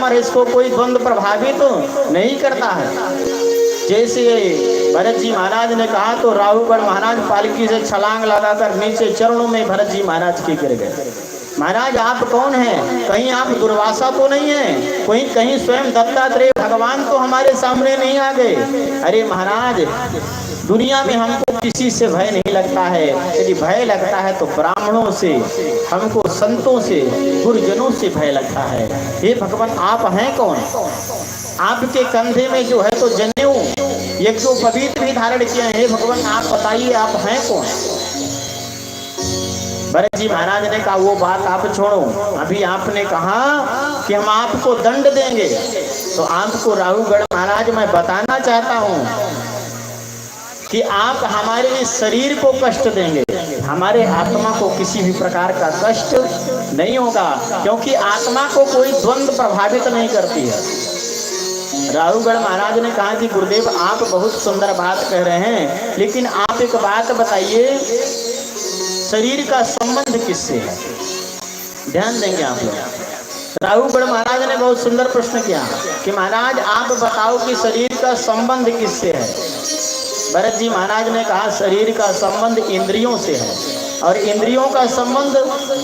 और इसको कोई द्वंद्व प्रभावित तो नहीं करता है। जैसे भरत जी महाराज ने कहा तो राहुगढ़ महाराज पालकी से छलांग लगाकर नीचे चरणों में भरत जी महाराज के गिर गए। महाराज आप कौन हैं? कहीं आप दुर्वासा तो नहीं है? कहीं स्वयं दत्तात्रेय भगवान तो हमारे सामने नहीं आ गए? अरे महाराज, दुनिया में हमको किसी से भय नहीं लगता है। यदि भय लगता है तो ब्राह्मणों से, हमको संतों से, गुरुजनों से भय लगता है। हे भगवान, आप हैं कौन? आपके कंधे में जो है तो जनेऊ, एक जो पवित्र भी धारण किए हैं। हे भगवान, आप बताइए आप हैं कौन? भरत जी महाराज ने कहा वो बात आप छोड़ो, अभी आपने कहा कि हम आपको दंड देंगे, तो आपको राहुगढ़ महाराज मैं बताना चाहता हूँ कि आप हमारे शरीर को कष्ट देंगे, हमारे आत्मा को किसी भी प्रकार का कष्ट नहीं होगा, क्योंकि आत्मा को कोई द्वंद्व प्रभावित नहीं करती है। राहुगढ़ महाराज ने कहा कि गुरुदेव आप बहुत सुंदर बात कह रहे हैं, लेकिन आप एक बात बताइए, शरीर का संबंध किससे है? ध्यान देंगे आप लोग। राहुगढ़ महाराज ने बहुत सुंदर प्रश्न किया कि महाराज आप बताओ कि शरीर का संबंध किससे है? भरत जी महाराज ने कहा शरीर का संबंध इंद्रियों से है, और इंद्रियों का संबंध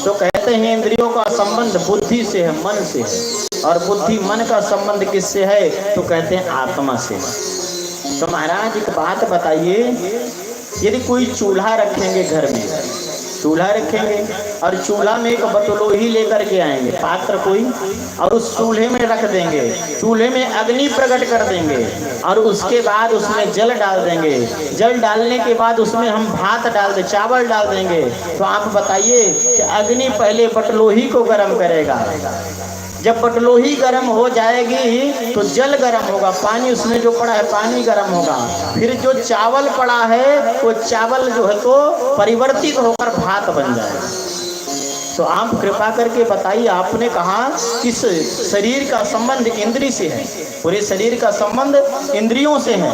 तो कहते हैं इंद्रियों का संबंध बुद्धि से है, मन से है, और बुद्धि मन का संबंध किससे है? तो कहते हैं आत्मा से। तो महाराज एक बात बताइए, यदि कोई चूल्हा रखेंगे घर में, चूल्हा रखेंगे और चूल्हा में एक बटलोही लेकर के आएंगे, पात्र कोई, और उस चूल्हे में रख देंगे, चूल्हे में अग्नि प्रकट कर देंगे, और उसके बाद उसमें जल डाल देंगे, जल डालने के बाद उसमें हम भात डाल दें, चावल डाल देंगे, तो आप बताइए कि अग्नि पहले बटलोही को गर्म करेगा, जब बटलोही गर्म हो जाएगी तो जल गर्म होगा, पानी उसमें जो पड़ा है पानी गर्म होगा, फिर जो चावल पड़ा है वो चावल जो है तो परिवर्तित होकर भात बन जाएगा। तो आप कृपा करके बताइए, आपने कहा किस शरीर का संबंध इंद्रिय से है, पूरे शरीर का संबंध इंद्रियों से है,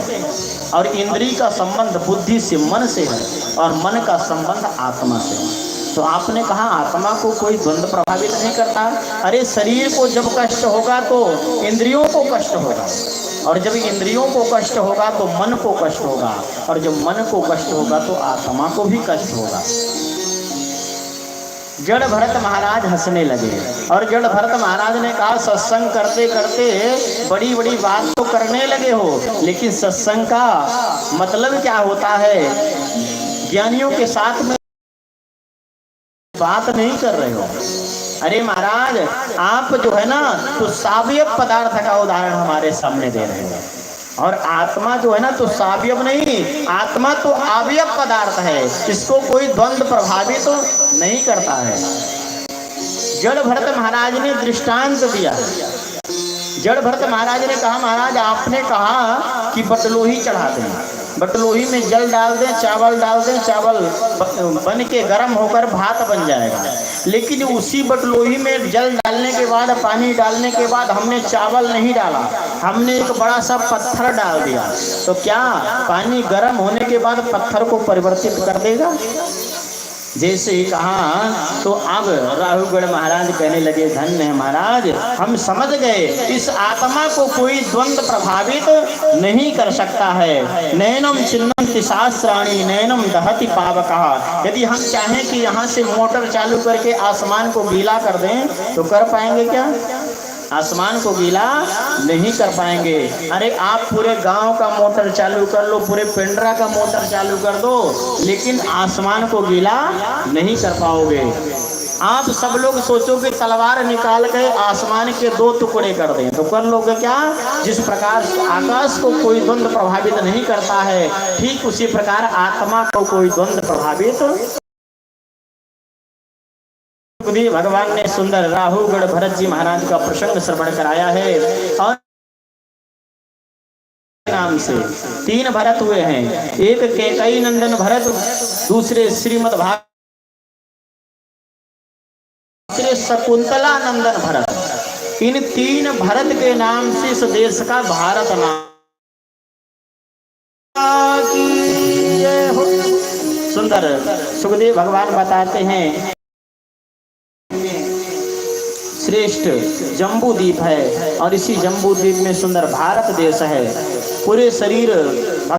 और इंद्रिय का संबंध बुद्धि से, मन से है, और मन का संबंध आत्मा से है। तो आपने कहा आत्मा को कोई द्वंद्व प्रभावित नहीं करता। अरे शरीर को जब कष्ट होगा तो इंद्रियों को कष्ट होगा, और जब इंद्रियों को कष्ट होगा तो मन को कष्ट होगा, और जब मन को कष्ट होगा तो आत्मा को भी कष्ट होगा। जड़ भरत महाराज हंसने लगे, और जड़ भरत महाराज ने कहा सत्संग करते करते बड़ी बड़ी बात तो करने लगे हो, लेकिन सत्संग का मतलब क्या होता है? ज्ञानियों के साथ में बात नहीं कर रहे हो। अरे महाराज, आप जो है ना तो सावयव पदार्थ का उदाहरण हमारे सामने दे रहे हैं, और आत्मा जो है ना तो सावयव नहीं, आत्मा तो अवयव पदार्थ है, इसको कोई द्वंद्व प्रभावित तो नहीं करता है। जड़ भरत महाराज ने दृष्टांत दिया। जड़ भरत महाराज ने कहा महाराज आपने कहा कि बटलोही चढ़ा दें, बटलोही में जल डाल दें, चावल डाल दें, चावल बन के गर्म होकर भात बन जाएगा, लेकिन उसी बटलोही में जल डालने के बाद, पानी डालने के बाद हमने चावल नहीं डाला, हमने एक बड़ा सा पत्थर डाल दिया, तो क्या पानी गर्म होने के बाद पत्थर को परिवर्तित कर देगा? जैसे ही कहा तो अब राहुगढ़ महाराज कहने लगे धन्य है महाराज, हम समझ गए इस आत्मा को कोई द्वंद्व प्रभावित नहीं कर सकता है। नैनम चिन्नन्ति शास्त्राणि नैनम दहति पावकः। यदि हम चाहें कि यहाँ से मोटर चालू करके आसमान को गीला कर दें तो कर पाएंगे क्या? आसमान को गीला नहीं कर पाएंगे। अरे आप पूरे गांव का मोटर चालू कर लो, पूरे पिंडरा का मोटर चालू कर दो, लेकिन आसमान को गीला नहीं कर पाओगे। आप सब लोग सोचो कि तलवार निकाल के आसमान के 2 टुकड़े कर दें तो कर लोगे क्या? जिस प्रकार आकाश को कोई द्वंद्व प्रभावित नहीं करता है, ठीक उसी प्रकार आत्मा को कोई द्वंद्व प्रभावित। भगवान ने सुंदर राहुगढ़ भरत जी महाराज का प्रसंग श्रवण कराया है, और नाम से 3 भरत हुए हैं, एक कैकेयी नंदन भरत, दूसरे श्रीमद् भागवत, तीसरे शकुंतला नंदन भरत। इन 3 भरत के नाम से इस देश का भारत नाम। सुंदर सुखदेव भगवान बताते हैं श्रेष्ठ जम्बू द्वीप है और इसी जम्बू द्वीप में सुंदर भारत देश है। पूरे शरीर